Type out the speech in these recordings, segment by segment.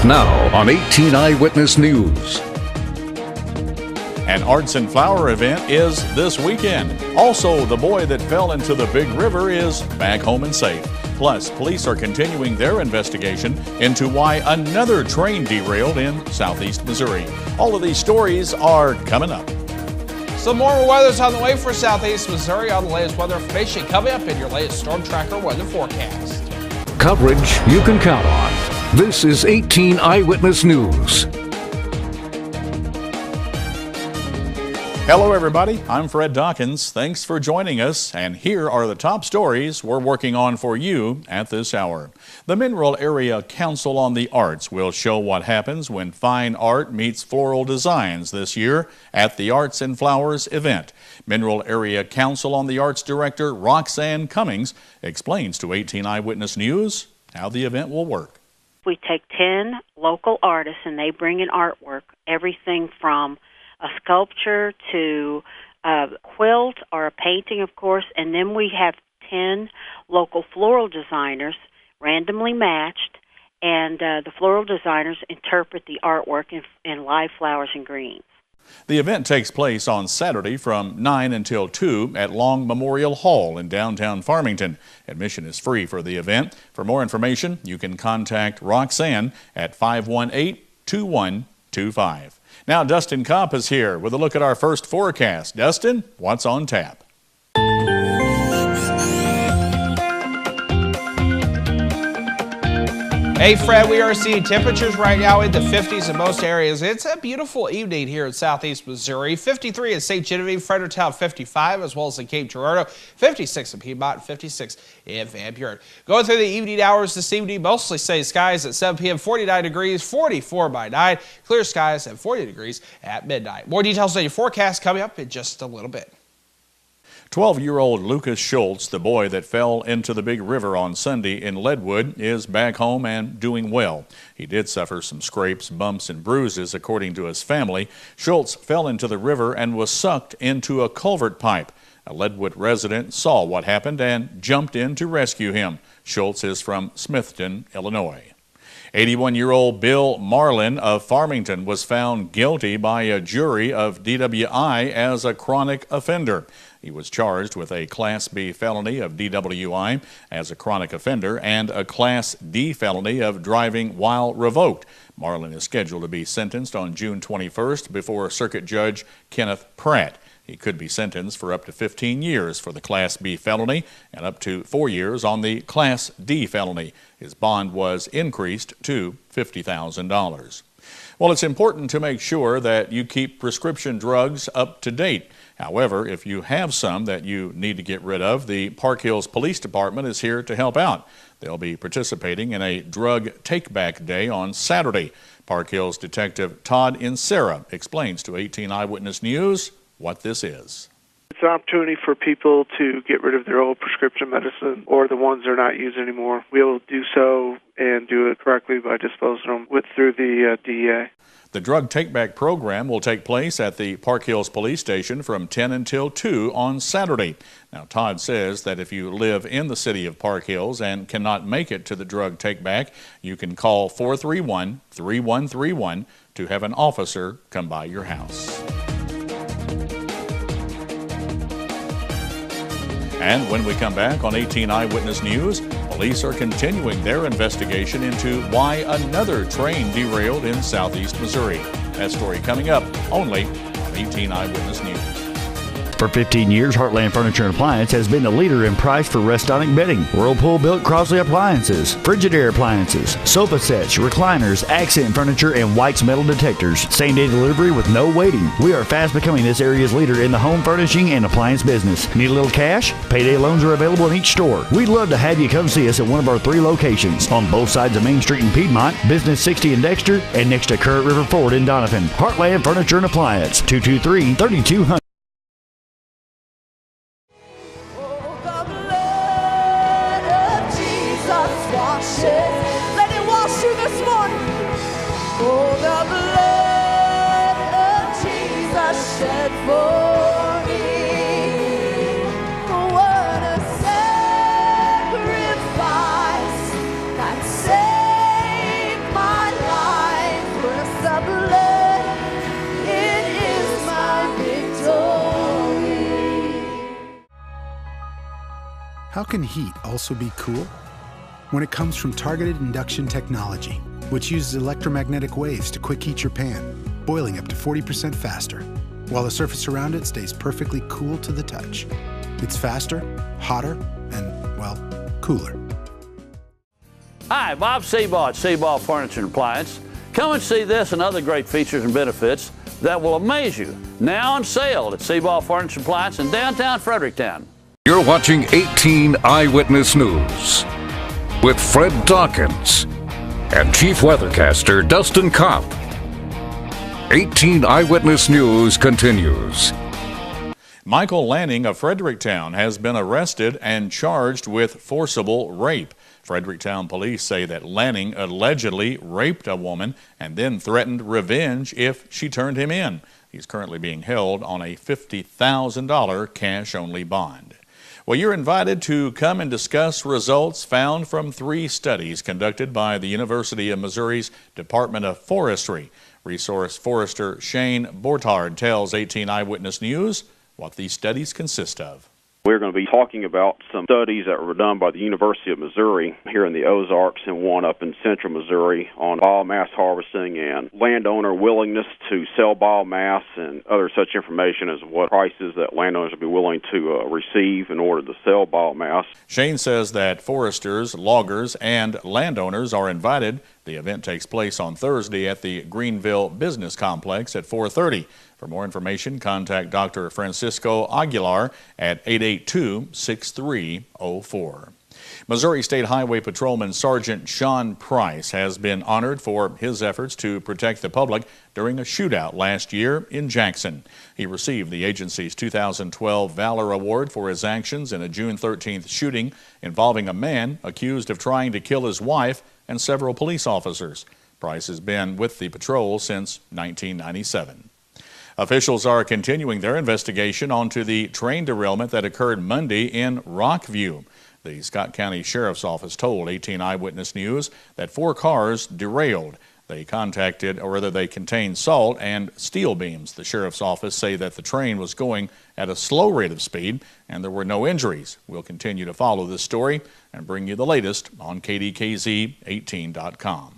Now on 18 Eyewitness News. An Arts and Flower event is this weekend. Also, the boy that fell into the Big River is back home and safe. Plus, police are continuing their investigation into why another train derailed in southeast Missouri. All of these stories are coming up. Some more weather's on the way for southeast Missouri. On the latest weather information coming up in your latest Storm Tracker weather forecast. Coverage you can count on. This is 18 Eyewitness News. Hello, everybody. I'm Fred Dawkins. Thanks for joining us. And here are the top stories we're working on for you at this hour. The Mineral Area Council on the Arts will show what happens when fine art meets floral designs this year at the Arts and Flowers event. Mineral Area Council on the Arts Director Roxanne Cummings explains to 18 Eyewitness News how the event will work. We take 10 local artists and they bring in artwork, everything from a sculpture to a quilt or a painting, of course, and then we have 10 local floral designers randomly matched, and the floral designers interpret the artwork in live flowers and greens. The event takes place on Saturday from 9 until 2 at Long Memorial Hall in downtown Farmington. Admission is free for the event. For more information, you can contact Roxanne at 518-2125. Now, Dustin Kopp is here with a look at our first forecast. Dustin, what's on tap? Hey, Fred, we are seeing temperatures right now in the 50s in most areas. It's a beautiful evening here in southeast Missouri. 53 in St. Genevieve, Fredericktown 55, as well as in Cape Girardeau, 56 in Piedmont, 56 in Van Buren. Going through the evening hours this evening, mostly sunny skies at 7 p.m., 49 degrees, 44 by 9, clear skies at 40 degrees at midnight. More details on your forecast coming up in just a little bit. 12-year-old Lucas Schultz, the boy that fell into the Big River on Sunday in Leadwood, is back home and doing well. He did suffer some scrapes, bumps, and bruises, according to his family. Schultz fell into the river and was sucked into a culvert pipe. A Leadwood resident saw what happened and jumped in to rescue him. Schultz is from Smithton, Illinois. 81-year-old Bill Marlin of Farmington was found guilty by a jury of DWI as a chronic offender. He was charged with a Class B felony of DWI as a chronic offender and a Class D felony of driving while revoked. Marlin is scheduled to be sentenced on June 21st before Circuit Judge Kenneth Pratt. He could be sentenced for up to 15 years for the Class B felony and up to 4 years on the Class D felony. His bond was increased to $50,000. Well, it's important to make sure that you keep prescription drugs up to date. However, if you have some that you need to get rid of, the Park Hills Police Department is here to help out. They'll be participating in a drug take-back day on Saturday. Park Hills Detective Todd Insera explains to 18 Eyewitness News what this is. It's an opportunity for people to get rid of their old prescription medicine or the ones they're not using anymore. We'll do so and do it correctly by disposing them through the DEA. The drug take-back program will take place at the Park Hills Police Station from 10 until 2 on Saturday. Now, Todd says that if you live in the city of Park Hills and cannot make it to the drug take-back, you can call 431-3131 to have an officer come by your house. And when we come back on 18 Eyewitness News, police are continuing their investigation into why another train derailed in southeast Missouri. That story coming up only on 18 Eyewitness News. For 15 years, Heartland Furniture and Appliance has been the leader in price for restonic bedding. Whirlpool built Crosley appliances, Frigidaire appliances, sofa sets, recliners, accent furniture, and White's metal detectors. Same-day delivery with no waiting. We are fast becoming this area's leader in the home furnishing and appliance business. Need a little cash? Payday loans are available in each store. We'd love to have you come see us at one of our 3 locations on both sides of Main Street in Piedmont, Business 60 in Dexter, and next to Current River Ford in Donovan. Heartland Furniture and Appliance, 223-3200. Let it wash you this morning. Oh, the blood of Jesus shed for me. What a sacrifice that saved my life. How can heat also be cool? When it comes from targeted induction technology, which uses electromagnetic waves to quick heat your pan, boiling up to 40% faster, while the surface around it stays perfectly cool to the touch. It's faster, hotter, and, well, cooler. Hi, Bob Seabaugh at Seabaugh Furniture and Appliance. Come and see this and other great features and benefits that will amaze you. Now on sale at Seabaugh Furniture and Appliance in downtown Fredericktown. You're watching 18 Eyewitness News with Fred Dawkins and Chief Weathercaster Dustin Kopp. 18 Eyewitness News continues. Michael Lanning of Fredericktown has been arrested and charged with forcible rape. Fredericktown police say that Lanning allegedly raped a woman and then threatened revenge if she turned him in. He's currently being held on a $50,000 cash-only bond. Well, you're invited to come and discuss results found from 3 studies conducted by the University of Missouri's Department of Forestry. Resource forester Shane Bortard tells 18 Eyewitness News what these studies consist of. We're going to be talking about some studies that were done by the University of Missouri here in the Ozarks and one up in central Missouri on biomass harvesting and landowner willingness to sell biomass and other such information as what prices that landowners would be willing to receive in order to sell biomass. Shane says that foresters, loggers, and landowners are invited. The event takes place on Thursday at the Greenville Business Complex at 4:30. For more information, contact Dr. Francisco Aguilar at 882-6304. Missouri State Highway Patrolman Sergeant Sean Price has been honored for his efforts to protect the public during a shootout last year in Jackson. He received the agency's 2012 Valor Award for his actions in a June 13th shooting involving a man accused of trying to kill his wife and several police officers. Price has been with the patrol since 1997. Officials are continuing their investigation onto the train derailment that occurred Monday in Rockview. The Scott County Sheriff's Office told 18 Eyewitness News that 4 cars derailed. They contained salt and steel beams. The Sheriff's Office say that the train was going at a slow rate of speed and there were no injuries. We'll continue to follow this story and bring you the latest on KDKZ18.com.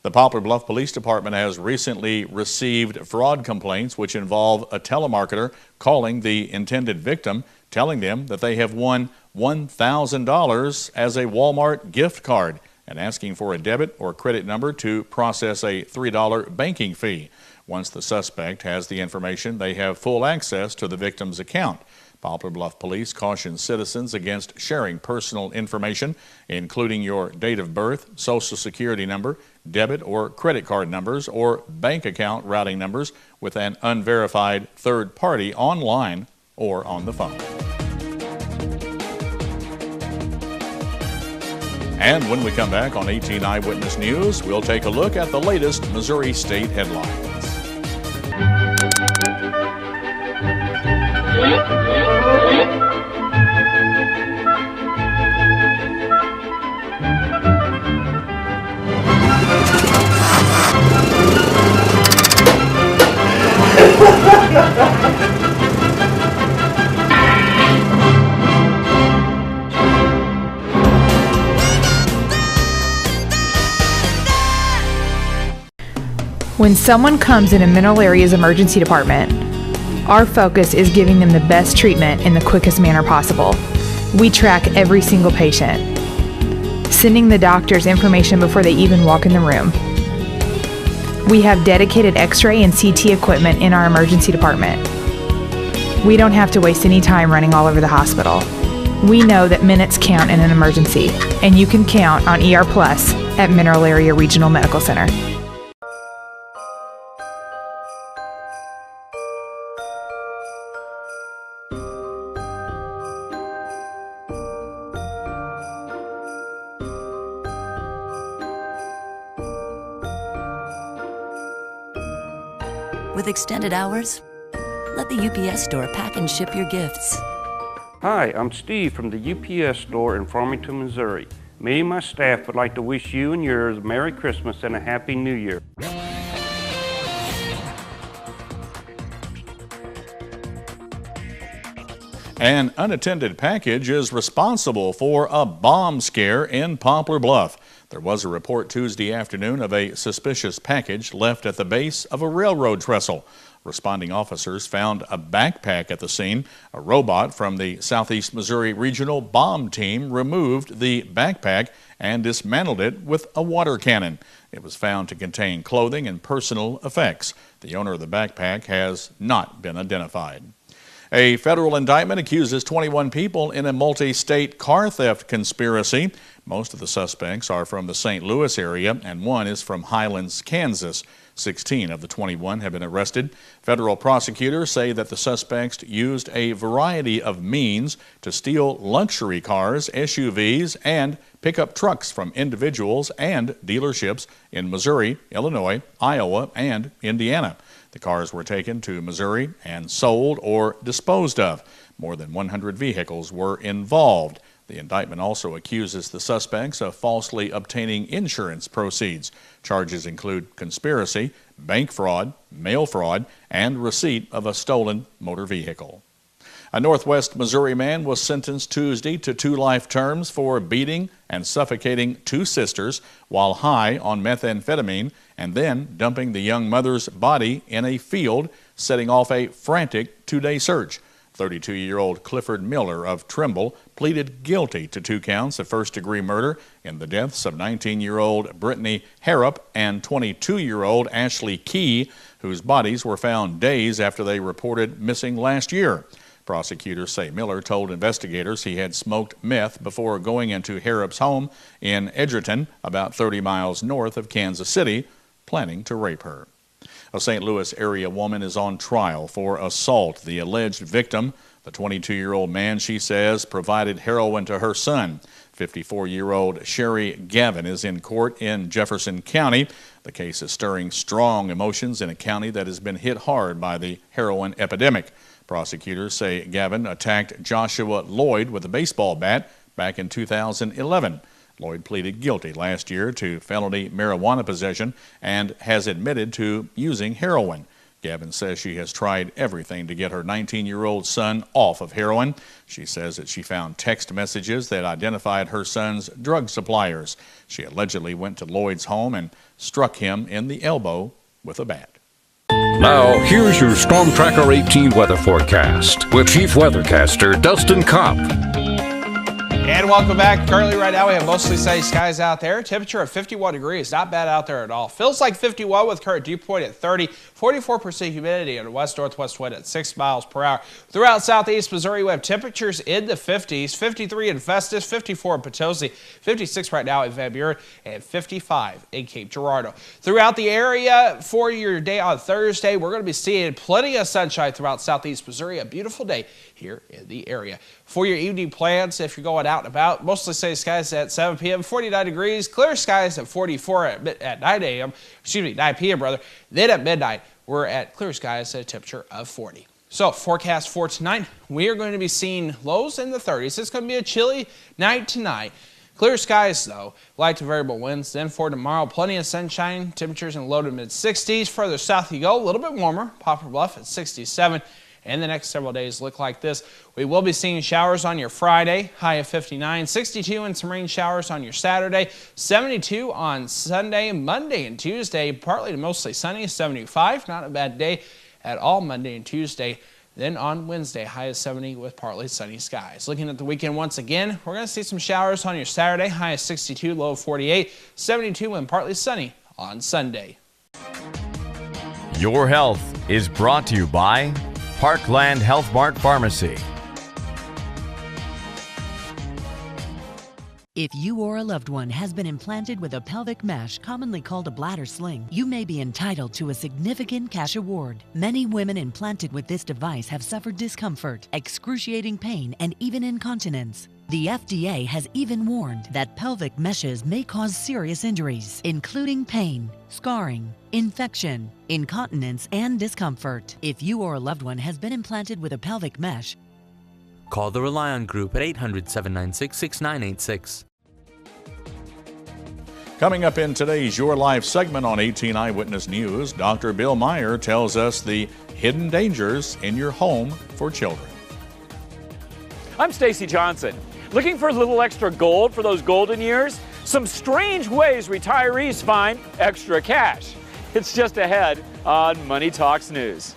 The Poplar Bluff Police Department has recently received fraud complaints which involve a telemarketer calling the intended victim, telling them that they have won $1,000 as a Walmart gift card and asking for a debit or credit number to process a $3 banking fee. Once the suspect has the information, they have full access to the victim's account. Poplar Bluff Police caution citizens against sharing personal information, including your date of birth, social security number, debit or credit card numbers, or bank account routing numbers with an unverified third party online or on the phone. And when we come back on 18 Eyewitness News, we'll take a look at the latest Missouri State headlines. When someone comes in a Mineral Area's emergency department, our focus is giving them the best treatment in the quickest manner possible. We track every single patient, sending the doctors information before they even walk in the room. We have dedicated X-ray and CT equipment in our emergency department. We don't have to waste any time running all over the hospital. We know that minutes count in an emergency, and you can count on ER Plus at Mineral Area Regional Medical Center. With extended hours, let the UPS store pack and ship your gifts. Hi, I'm Steve from the UPS store in Farmington, Missouri. Me and my staff would like to wish you and yours a Merry Christmas and a Happy New Year. An unattended package is responsible for a bomb scare in Poplar Bluff. There was a report Tuesday afternoon of a suspicious package left at the base of a railroad trestle. Responding officers found a backpack at the scene. A robot from the Southeast Missouri Regional Bomb Team removed the backpack and dismantled it with a water cannon. It was found to contain clothing and personal effects. The owner of the backpack has not been identified. A federal indictment accuses 21 people in a multi-state car theft conspiracy. Most of the suspects are from the St. Louis area, and one is from Highlands, Kansas. 16 of the 21 have been arrested. Federal prosecutors say that the suspects used a variety of means to steal luxury cars, SUVs, and pickup trucks from individuals and dealerships in Missouri, Illinois, Iowa, and Indiana. The cars were taken to Missouri and sold or disposed of. More than 100 vehicles were involved. The indictment also accuses the suspects of falsely obtaining insurance proceeds. Charges include conspiracy, bank fraud, mail fraud, and receipt of a stolen motor vehicle. A Northwest Missouri man was sentenced Tuesday to 2 life terms for beating and suffocating 2 sisters while high on methamphetamine and then dumping the young mother's body in a field, setting off a frantic 2-day search. 32-year-old Clifford Miller of Trimble pleaded guilty to 2 counts of first-degree murder in the deaths of 19-year-old Brittany Harrop and 22-year-old Ashley Key, whose bodies were found days after they reported missing last year. Prosecutors say Miller told investigators he had smoked meth before going into Harrop's home in Edgerton, about 30 miles north of Kansas City, planning to rape her. A St. Louis area woman is on trial for assault. The alleged victim, the 22-year-old man, she says, provided heroin to her son. 54-year-old Sherry Gavin is in court in Jefferson County. The case is stirring strong emotions in a county that has been hit hard by the heroin epidemic. Prosecutors say Gavin attacked Joshua Lloyd with a baseball bat back in 2011. Lloyd pleaded guilty last year to felony marijuana possession and has admitted to using heroin. Gavin says she has tried everything to get her 19-year-old son off of heroin. She says that she found text messages that identified her son's drug suppliers. She allegedly went to Lloyd's home and struck him in the elbow with a bat. Now, here's your Storm Tracker 18 weather forecast with Chief Weathercaster Dustin Kopp. And welcome back. Currently right now we have mostly sunny skies out there. Temperature of 51 degrees. Not bad out there at all. Feels like 51 with current dew point at 30. 44% humidity and a west-northwest wind at 6 miles per hour. Throughout southeast Missouri we have temperatures in the 50s. 53 in Festus, 54 in Potosi, 56 right now in Van Buren, and 55 in Cape Girardeau. Throughout the area for your day on Thursday, we're going to be seeing plenty of sunshine throughout southeast Missouri. A beautiful day here in the area. For your evening plans, if you're going out and about, mostly sunny skies at 7 p.m., 49 degrees, clear skies at 44 at 9 p.m. rather. Then at midnight, we're at clear skies at a temperature of 40. So, forecast for tonight, we are going to be seeing lows in the 30s. It's going to be a chilly night tonight. Clear skies, though, light to variable winds. Then for tomorrow, plenty of sunshine, temperatures in the low to mid-60s. Further south you go, a little bit warmer. Poplar Bluff at 67. And the next several days look like this. We will be seeing showers on your Friday, high of 59, 62 and some rain showers on your Saturday, 72 on Sunday, Monday and Tuesday, partly to mostly sunny, 75, not a bad day at all Monday and Tuesday. Then on Wednesday, high of 70 with partly sunny skies. Looking at the weekend once again, we're going to see some showers on your Saturday, high of 62, low of 48, 72 and partly sunny on Sunday. Your health is brought to you by Parkland Health Mart Pharmacy. If you or a loved one has been implanted with a pelvic mesh, commonly called a bladder sling, you may be entitled to a significant cash award. Many women implanted with this device have suffered discomfort, excruciating pain, and even incontinence. The FDA has even warned that pelvic meshes may cause serious injuries, including pain, scarring, infection, incontinence, and discomfort. If you or a loved one has been implanted with a pelvic mesh, call the Relion Group at 800-796-6986. Coming up in today's Your Life segment on 18 Eyewitness News, Dr. Bill Meyer tells us the hidden dangers in your home for children. I'm Stacy Johnson. Looking for a little extra gold for those golden years? Some strange ways retirees find extra cash. It's just ahead on Money Talks News.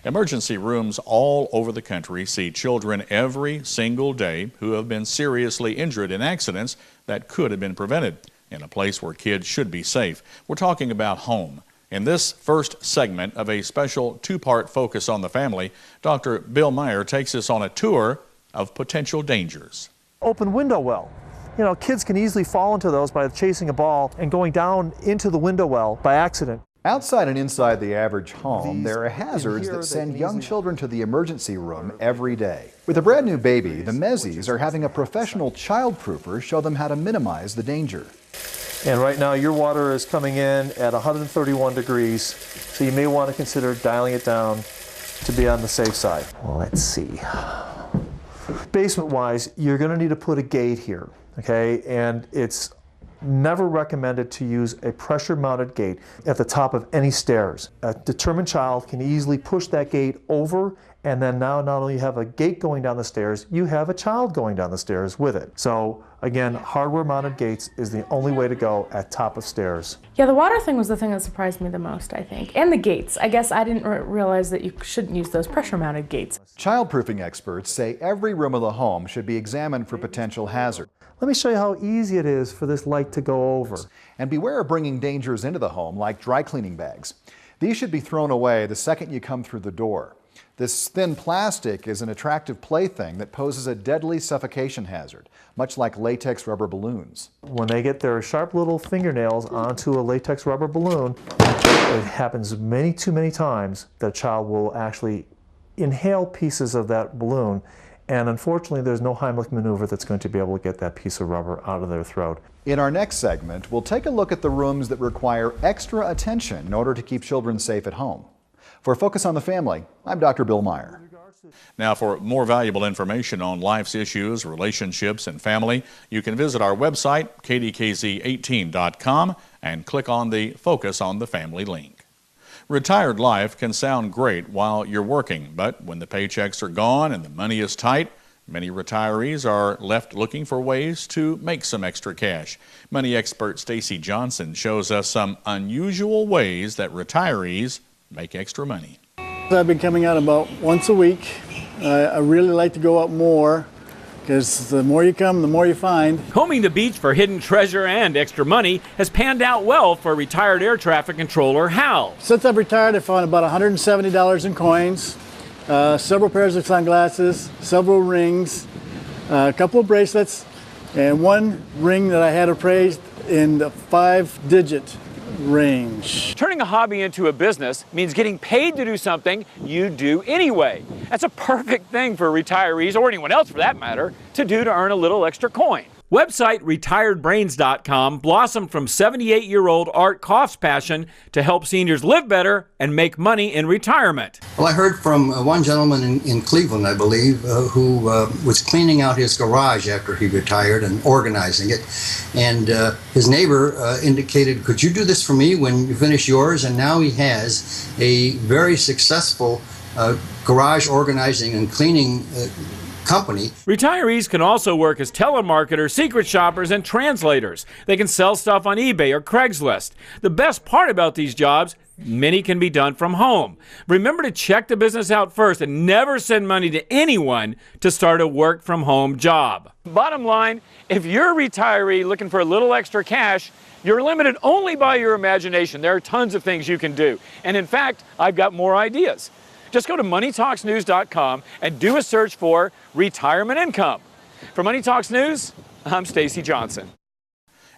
Emergency rooms all over the country see children every single day who have been seriously injured in accidents that could have been prevented in a place where kids should be safe. We're talking about home. In this first segment of a special two-part focus on the family, Dr. Bill Meyer takes us on a tour of potential dangers. Open window well. You know, kids can easily fall into those by chasing a ball and going down into the window well by accident. Outside and inside the average home, there are hazards that send young children to the emergency room every day. With a brand new baby, the Mezzies are having a professional child-proofer show them how to minimize the danger. And right now your water is coming in at 131 degrees, so you may want to consider dialing it down to be on the safe side. Well, let's see. Basement-wise, you're going to need to put a gate here, okay? And it's never recommended to use a pressure-mounted gate at the top of any stairs. A determined child can easily push that gate over, and then now not only have a gate going down the stairs, you have a child going down the stairs with it. So again, hardware-mounted gates is the only way to go at top of stairs. Yeah, the water thing was the thing that surprised me the most, I think. And the gates. I guess I didn't realize that you shouldn't use those pressure-mounted gates. Child-proofing experts say every room of the home should be examined for potential hazard. Let me show you how easy it is for this light to go over. And beware of bringing dangers into the home, like dry cleaning bags. These should be thrown away the second you come through the door. This thin plastic is an attractive plaything that poses a deadly suffocation hazard, much like latex rubber balloons. When they get their sharp little fingernails onto a latex rubber balloon, it happens too many times that a child will actually inhale pieces of that balloon, and unfortunately there's no Heimlich maneuver that's going to be able to get that piece of rubber out of their throat. In our next segment, we'll take a look at the rooms that require extra attention in order to keep children safe at home. For Focus on the Family, I'm Dr. Bill Meyer. Now, for more valuable information on life's issues, relationships, and family, you can visit our website, KDKZ18.com, and click on the Focus on the Family link. Retired life can sound great while you're working, but when the paychecks are gone and the money is tight, many retirees are left looking for ways to make some extra cash. Money expert Stacy Johnson shows us some unusual ways that retirees make extra money. I've been coming out about once a week. I really like to go out more because the more you come, the more you find. Combing the beach for hidden treasure and extra money has panned out well for retired air traffic controller Hal. Since I've retired, I found about $170 in coins, several pairs of sunglasses, several rings, a couple of bracelets, and one ring that I had appraised in the 5-digit range. Turning a hobby into a business means getting paid to do something you do anyway. That's a perfect thing for retirees, or anyone else for that matter, to do to earn a little extra coin. Website retiredbrains.com blossomed from 78-year-old Art Koff's passion to help seniors live better and make money in retirement. Well, I heard from one gentleman in Cleveland, I believe, who was cleaning out his garage after he retired and organizing it. And his neighbor indicated, could you do this for me when you finish yours? And now he has a very successful garage organizing and cleaning company. Retirees can also work as telemarketers, secret shoppers, and translators. They can sell stuff on eBay or Craigslist. The best part about these jobs, many can be done from home. Remember to check the business out first and never send money to anyone to start a work-from-home job. Bottom line, if you're a retiree looking for a little extra cash, you're limited only by your imagination. There are tons of things you can do. And in fact, I've got more ideas. Just go to moneytalksnews.com and do a search for retirement income. For Money Talks News, I'm Stacy Johnson.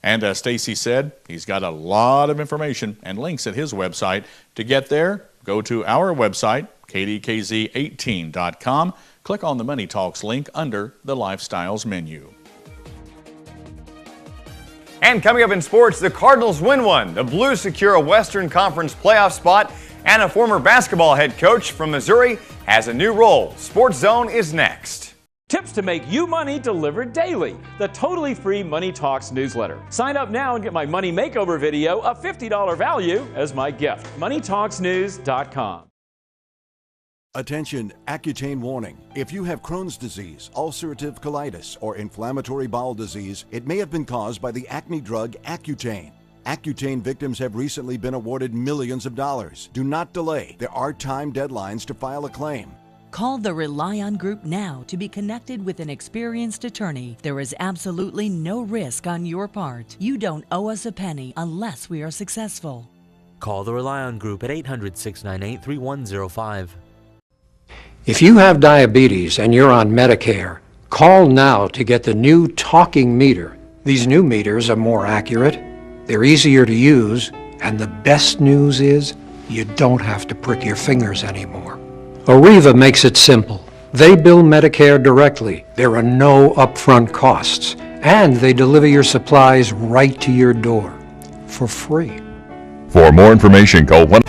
And as Stacy said, he's got a lot of information and links at his website. To get there, go to our website, KDKZ18.com. Click on the Money Talks link under the Lifestyles menu. And coming up in sports, the Cardinals win one. The Blues secure a Western Conference playoff spot, and a former basketball head coach from Missouri has a new role. Sports Zone is next. Tips to make you money delivered daily. The totally free Money Talks newsletter. Sign up now and get my money makeover video, a $50 value, as my gift. MoneyTalksNews.com. Attention, Accutane warning. If you have Crohn's disease, ulcerative colitis, or inflammatory bowel disease, it may have been caused by the acne drug Accutane. Accutane victims have recently been awarded millions of dollars. Do not delay. There are time deadlines to file a claim. Call the Rely On Group now to be connected with an experienced attorney. There is absolutely no risk on your part. You don't owe us a penny unless we are successful. Call the Rely On Group at 800-698-3105. If you have diabetes and you're on Medicare, call now to get the new talking meter. These new meters are more accurate, they're easier to use, and the best news is you don't have to prick your fingers anymore. Arriva makes it simple. They bill Medicare directly. There are no upfront costs, and they deliver your supplies right to your door for free. For more information, call 1.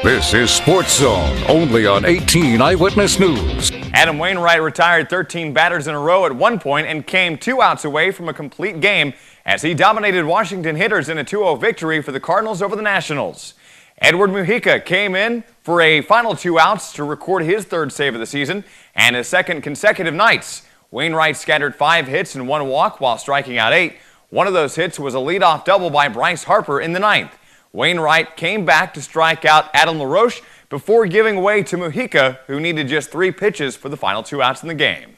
This is Sports Zone, only on 18 Eyewitness News. Adam Wainwright retired 13 batters in a row at one point and came 2 outs away from a complete game as he dominated Washington hitters in a 2-0 victory for the Cardinals over the Nationals. Edward Mujica came in for a final 2 outs to record his 3rd save of the season and his 2nd consecutive nights. Wainwright scattered 5 hits and 1 walk while striking out 8. One of those hits was a leadoff double by Bryce Harper in the 9th. Wainwright came back to strike out Adam LaRoche before giving way to Mujica, who needed just 3 pitches for the final 2 outs in the game.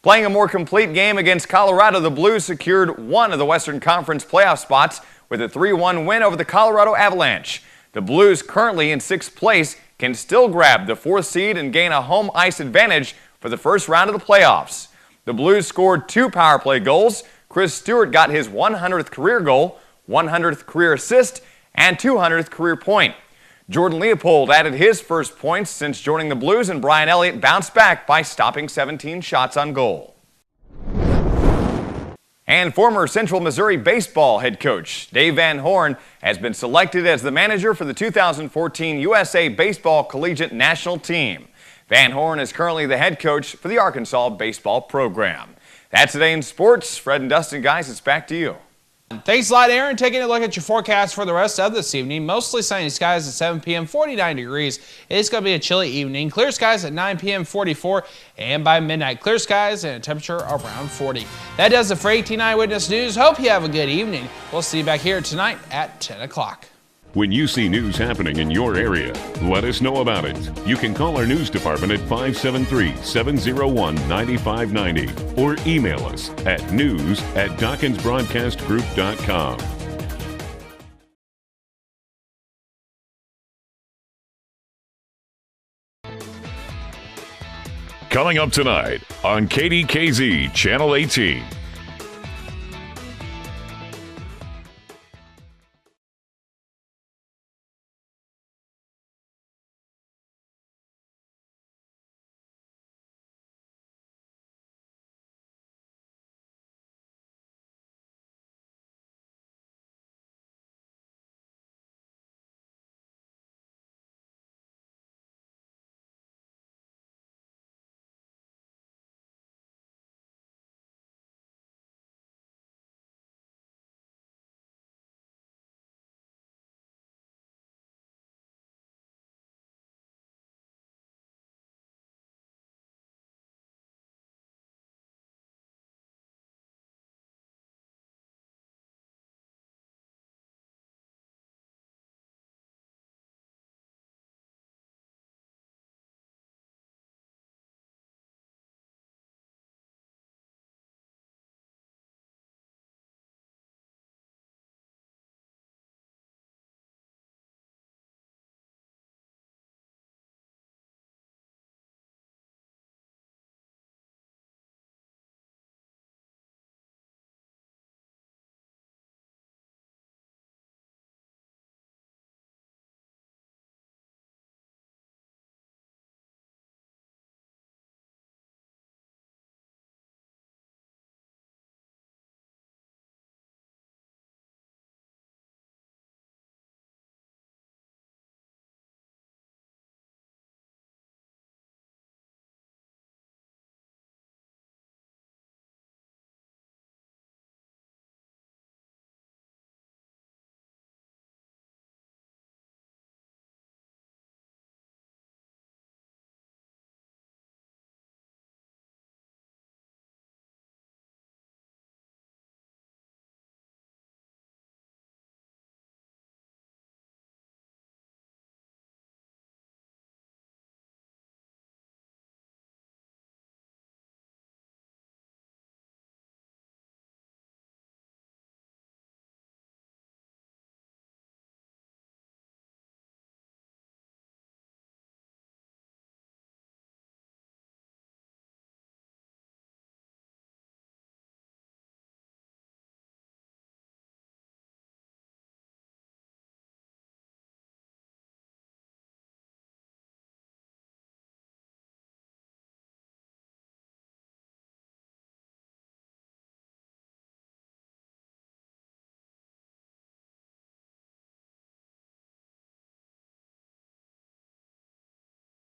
Playing a more complete game against Colorado, the Blues secured 1 of the Western Conference playoff spots with a 3-1 win over the Colorado Avalanche. The Blues, currently in 6th place, can still grab the 4th seed and gain a home ice advantage for the first round of the playoffs. The Blues scored 2 power play goals. Chris Stewart got his 100th career goal, 100th career assist, and 200th career point. Jordan Leopold added his first points since joining the Blues, and Brian Elliott bounced back by stopping 17 shots on goal. And former Central Missouri baseball head coach Dave Van Horn has been selected as the manager for the 2014 USA Baseball Collegiate National Team. Van Horn is currently the head coach for the Arkansas baseball program. That's today in sports. Fred and Dustin, guys, it's back to you. Thanks a lot, Aaron. Taking a look at your forecast for the rest of this evening. Mostly sunny skies at 7 p.m., 49 degrees. It's going to be a chilly evening. Clear skies at 9 p.m., 44. And by midnight, clear skies and a temperature around 40. That does it for 18 Eyewitness News. Hope you have a good evening. We'll see you back here tonight at 10 o'clock. When you see news happening in your area, let us know about it. You can call our news department at 573-701-9590 or email us at news@DawkinsBroadcastGroup.com. Coming up tonight on KDKZ Channel 18.